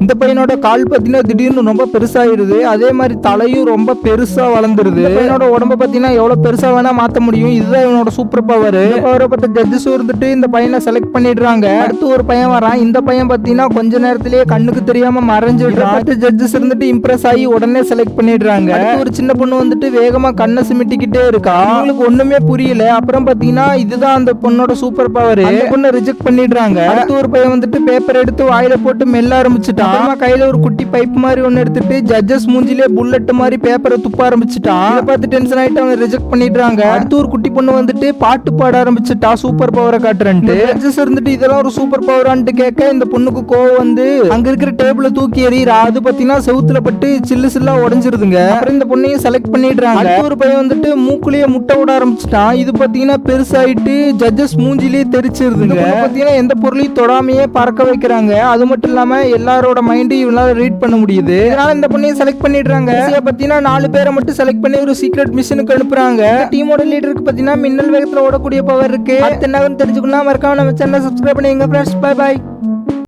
இந்த பையனோட கால் பார்த்தீங்கன்னா திடீர்னு ரொம்ப பெருசாயிருது. அதே மாதிரி தலையும் ரொம்ப பெருசா வளர்ந்துருது. இந்த பையனோட உடம்ப பார்த்தீங்கன்னா எவ்வளவு பெருசா வேணா மாத்த முடியும். இதுதான் இவனோட சூப்பர் பவர். இந்த பவரை பத்தி ஜட்ஜஸ் இருந்துட்டு இந்த பையனை செலக்ட் பண்ணிடுறாங்க. அடுத்து ஒரு பையன் வரான். இந்த பையன் பார்த்தீங்கன்னா கொஞ்ச நேரத்திலேயே கண்ணுக்கு தெரியாம மறைஞ்சிடுறான். ஜட்ஜஸ் இருந்துட்டு இம்ப்ரெஸ் ஆகி உடனே செலக்ட் பண்ணிடுறாங்க. அடுத்து ஒரு சின்ன பொண்ணு வந்துட்டு வேகமா கண்ணை சிமிட்டிக்கிட்டே இருக்கா. அவங்களுக்கு ஒண்ணுமே புரியல. அப்புறம் பார்த்தீங்கன்னா இதுதான் அந்த பொண்ணோட சூப்பர் பவர். அந்த பொண்ணை ரிஜெக்ட் பண்ணிடுறாங்க. அடுத்து ஒரு பையன் வந்துட்டு பேப்பர் எடுத்து வாயில போட்டு மெல்ல ஆரம்பிச்சுட்டான். அப்புறமா கையில ஒரு குட்டி பைப் மாதிரி ஒன்னு எடுத்துட்டு ஜட்ஜஸ் மூஞ்சிலே புல்லட் மாதிரி பேப்பரை துப்ப ஆரம்பிச்சுட்டான். இதை பார்த்து டென்ஷன் ஆயிட்டு அவங்க ரிஜெக்ட் பண்ணிடுறாங்க. அடுத்து ஒரு குட்டி பொண்ணு வந்துட்டு பாட்டு பாட ஆரம்பிச்சுட்டா சூப்பர் பவரை காட்டுறேன்ட்டு. ஜட்ஜஸ் இருந்துட்டு இதெல்லாம் ஒரு சூப்பர் பவரான்ட்டு கேட்க இந்த பொண்ணுக்கு கோவம் வந்து அங்க இருக்கிற டேபிள தூக்கி எறியறா. அது பாத்தீங்கன்னா செவுத்துல பட்டு சில்லு சில்லா உடைஞ்சிருதுங்க. அப்புறம் இந்த பொண்ணையும் செலக்ட் பண்ணிடுறாங்க. அடுத்து ஒரு பையன் வந்துட்டு மூக்குலயே முட்டை விட ஆரம்பிச்சுட்டான். இது பாத்தீங்கன்னா பெருசாயிட்டு ஜட்ஜஸ் மூஞ்சிலேயே தெரிச்சிருதுங்க. பாத்தீங்கன்னா எந்த பொருளையும் தொடாமையே பறக்க வைக்கிறாங்க. அது மட்டும் இல்லாம எல்லாரோட மைண்ட் இவனால ரீட் பண்ண முடியுது. இதனால இந்த பொண்ணையும் செலக்ட் பண்ணிடுறாங்க. பாத்தீங்கன்னா 4 பேரை மட்டும் செலக்ட் பண்ணி ஒரு சீக்ரெட் மிஷனுக்கு அனுப்புறாங்க. டீமோட லீடருக்கு பாத்தீங்கன்னா மின்னல் வேகத்துல ஓடக்கூடிய பவர் இருக்கு. அடுத்து என்ன தெரிஞ்சுக்கணும் மறக்காம நம்ம சேனலை சப்ஸ்கிரைப் பண்ணிங்க ஃப்ரெண்ட்ஸ். By by.